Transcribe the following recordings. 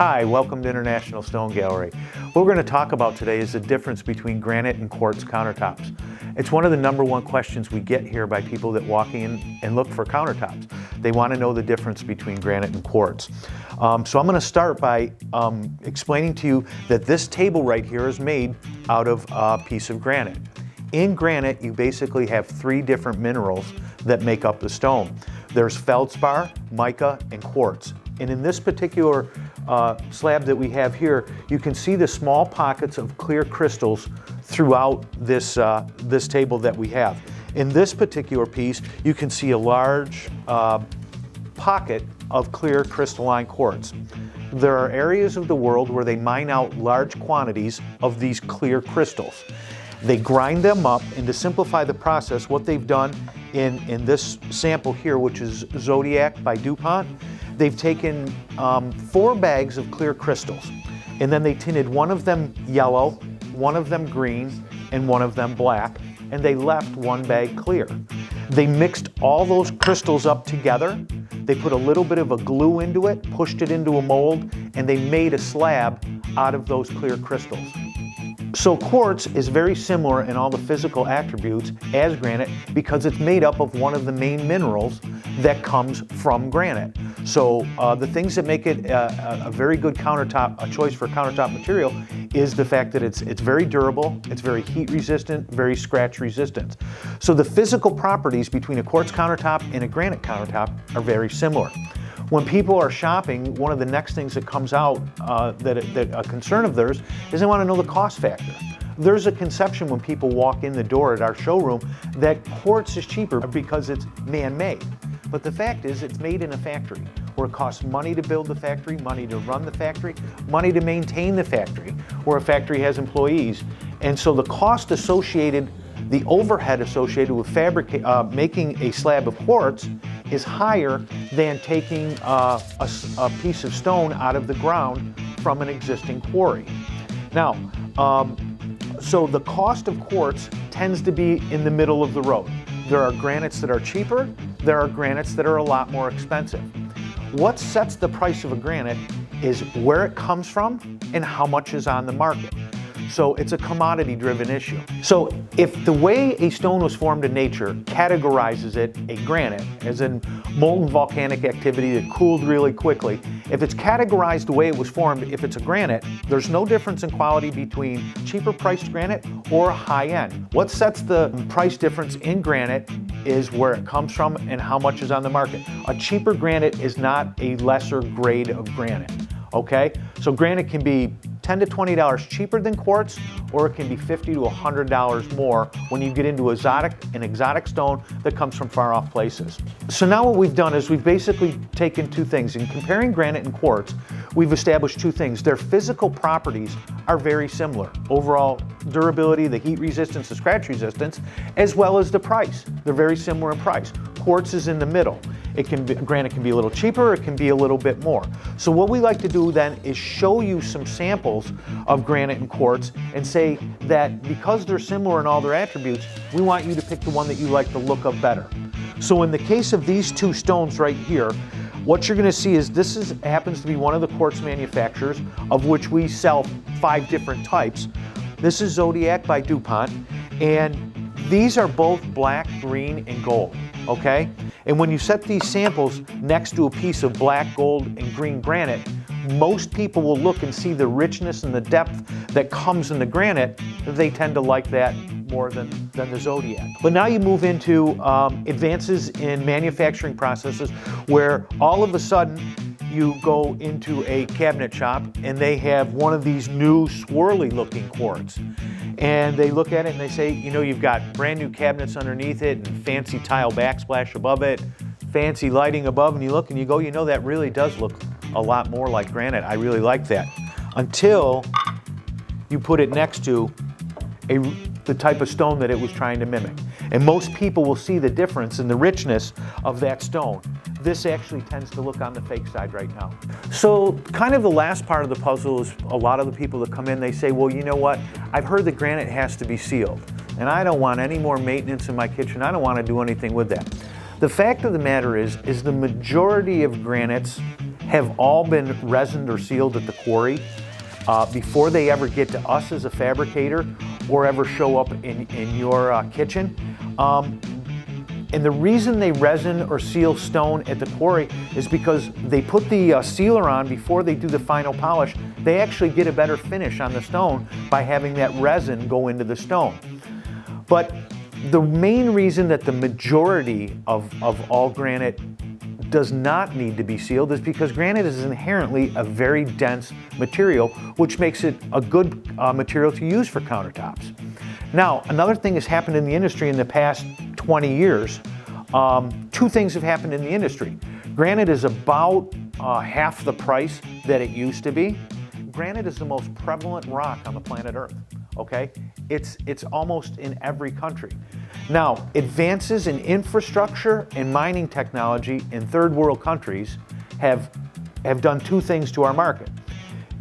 Hi, welcome to International Stone Gallery. What we're going to talk about today is the difference between granite and quartz countertops. It's one of the #1 questions we get here by people that walk in and look for countertops. They want to know the difference between granite and quartz. So I'm going to start by explaining to you that this table right here is made out of a piece of granite. In granite, you basically have 3 different minerals that make up the stone. There's feldspar, mica, and quartz. And in this particular slab that we have here, you can see the small pockets of clear crystals throughout this, this table that we have. In this particular piece, you can see a large pocket of clear crystalline quartz. There are areas of the world where they mine out large quantities of these clear crystals. They grind them up, and to simplify the process, what they've done in this sample here, which is Zodiac by DuPont, they've taken 4 bags of clear crystals, and then they tinted one of them yellow, one of them green, and one of them black, and they left 1 bag clear. They mixed all those crystals up together. They put a little bit of a glue into it, pushed it into a mold, and they made a slab out of those clear crystals. So quartz is very similar in all the physical attributes as granite because it's made up of one of the main minerals that comes from granite. So the things that make it a very good countertop, a choice for countertop material, is the fact that it's very durable, it's very heat resistant, very scratch resistant. So the physical properties between a quartz countertop and a granite countertop are very similar. When people are shopping, one of the next things that comes out that a concern of theirs is they want to know the cost factor. There's a conception when people walk in the door at our showroom that quartz is cheaper because it's man-made. But the fact is it's made in a factory where it costs money to build the factory, money to run the factory, money to maintain the factory, where a factory has employees. And so the cost associated, the overhead associated with making a slab of quartz is higher than taking a piece of stone out of the ground from an existing quarry. Now, so the cost of quartz tends to be in the middle of the road. There are granites that are cheaper, there are granites that are a lot more expensive. What sets the price of a granite is where it comes from and how much is on the market. So it's a commodity-driven issue. So if the way a stone was formed in nature categorizes it a granite, as in molten volcanic activity that cooled really quickly, if it's categorized the way it was formed, if it's a granite, there's no difference in quality between cheaper priced granite or high-end. What sets the price difference in granite is where it comes from and how much is on the market. A cheaper granite is not a lesser grade of granite, okay? So granite can be $10 to $20 cheaper than quartz, or it can be $50 to $100 more when you get into an exotic stone that comes from far off places. So now what we've done is we've basically taken 2 things. In comparing granite and quartz, we've established 2 things. Their physical properties are very similar. Overall durability, the heat resistance, the scratch resistance, as well as the price. They're very similar in price. Quartz is in the middle. Granite can be a little cheaper, it can be a little bit more. So what we like to do then is show you some samples of granite and quartz and say that because they're similar in all their attributes, we want you to pick the one that you like the look of better. So in the case of these 2 stones right here, what you're going to see is this happens to be one of the quartz manufacturers, of which we sell 5 different types. This is Zodiac by DuPont, and these are both black, green, and gold, okay? And when you set these samples next to a piece of black, gold, and green granite, most people will look and see the richness and the depth that comes in the granite. They tend to like that more than the Zodiac. But now you move into advances in manufacturing processes where all of a sudden you go into a cabinet shop and they have one of these new swirly looking quartz. And they look at it and they say, you know, you've got brand new cabinets underneath it and fancy tile backsplash above it, fancy lighting above, and you look and you go, you know, that really does look a lot more like granite. I really like that. Until you put it next to the type of stone that it was trying to mimic. And most people will see the difference in the richness of that stone. This actually tends to look on the fake side right now. So kind of the last part of the puzzle is a lot of the people that come in, they say, well, you know what? I've heard that granite has to be sealed, and I don't want any more maintenance in my kitchen. I don't want to do anything with that. The fact of the matter is the majority of granites have all been resined or sealed at the quarry before they ever get to us as a fabricator or ever show up in your kitchen. And the reason they resin or seal stone at the quarry is because they put the sealer on before they do the final polish. They actually get a better finish on the stone by having that resin go into the stone. But the main reason that the majority of all granite does not need to be sealed is because granite is inherently a very dense material, which makes it a good material to use for countertops. Now, another thing has happened in the industry in the past 20 years. Two things have happened in the industry. Granite is about half the price that it used to be. Granite is the most prevalent rock on the planet Earth, okay? It's almost in every country. Now, advances in infrastructure and mining technology in third world countries have done two things to our market.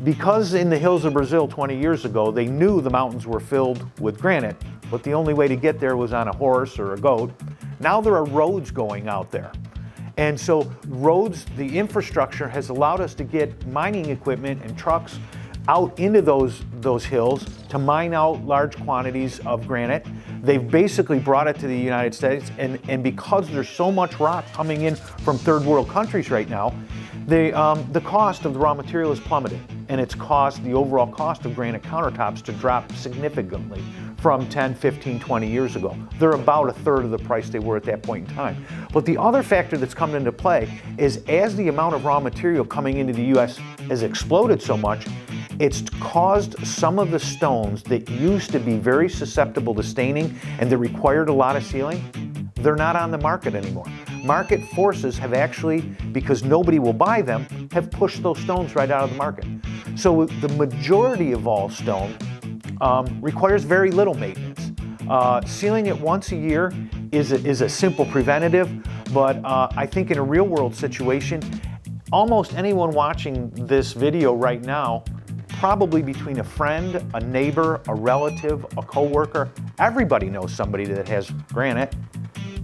Because in the hills of Brazil 20 years ago, they knew the mountains were filled with granite, but the only way to get there was on a horse or a goat. Now there are roads going out there. And so roads, the infrastructure has allowed us to get mining equipment and trucks out into those hills to mine out large quantities of granite. They've basically brought it to the United States, and because there's so much rock coming in from third world countries right now, the cost of the raw material is plummeted, and it's caused the overall cost of granite countertops to drop significantly from 10, 15, 20 years ago. They're about a third of the price they were at that point in time. But the other factor that's come into play is as the amount of raw material coming into the US has exploded so much, it's caused some of the stones that used to be very susceptible to staining and that required a lot of sealing, they're not on the market anymore. Market forces have actually, because nobody will buy them, have pushed those stones right out of the market. So the majority of all stone requires very little maintenance. Sealing it once a year is a simple preventative, but I think in a real world situation, almost anyone watching this video right now, probably between a friend, a neighbor, a relative, a coworker, everybody knows somebody that has granite.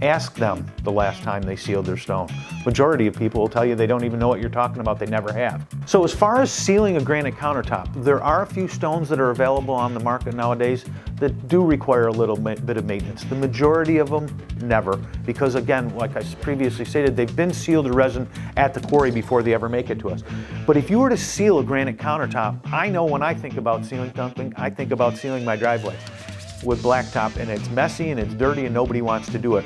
Ask them the last time they sealed their stone. Majority of people will tell you they don't even know what you're talking about, they never have. So as far as sealing a granite countertop, there are a few stones that are available on the market nowadays that do require a little bit of maintenance. The majority of them, never. Because again, like I previously stated, they've been sealed or resin at the quarry before they ever make it to us. But if you were to seal a granite countertop, I know when I think about sealing something, I think about sealing my driveway with blacktop, and it's messy and it's dirty and nobody wants to do it.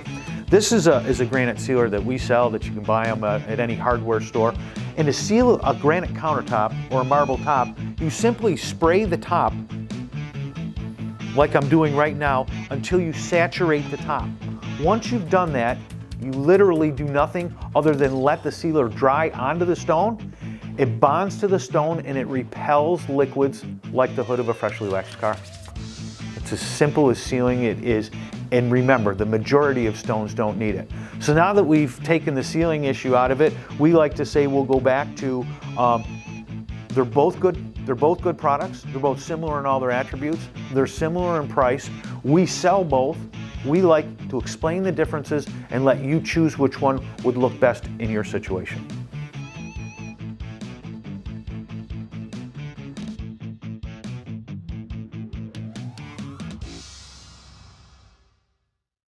This is a granite sealer that we sell, that you can buy them at any hardware store. And to seal a granite countertop or a marble top, you simply spray the top like I'm doing right now until you saturate the top. Once you've done that, you literally do nothing other than let the sealer dry onto the stone. It bonds to the stone and it repels liquids like the hood of a freshly waxed car. It's as simple as sealing it is. And remember, the majority of stones don't need it. So now that we've taken the sealing issue out of it, we like to say we'll go back to, they're both good products. They're both similar in all their attributes. They're similar in price. We sell both. We like to explain the differences and let you choose which one would look best in your situation.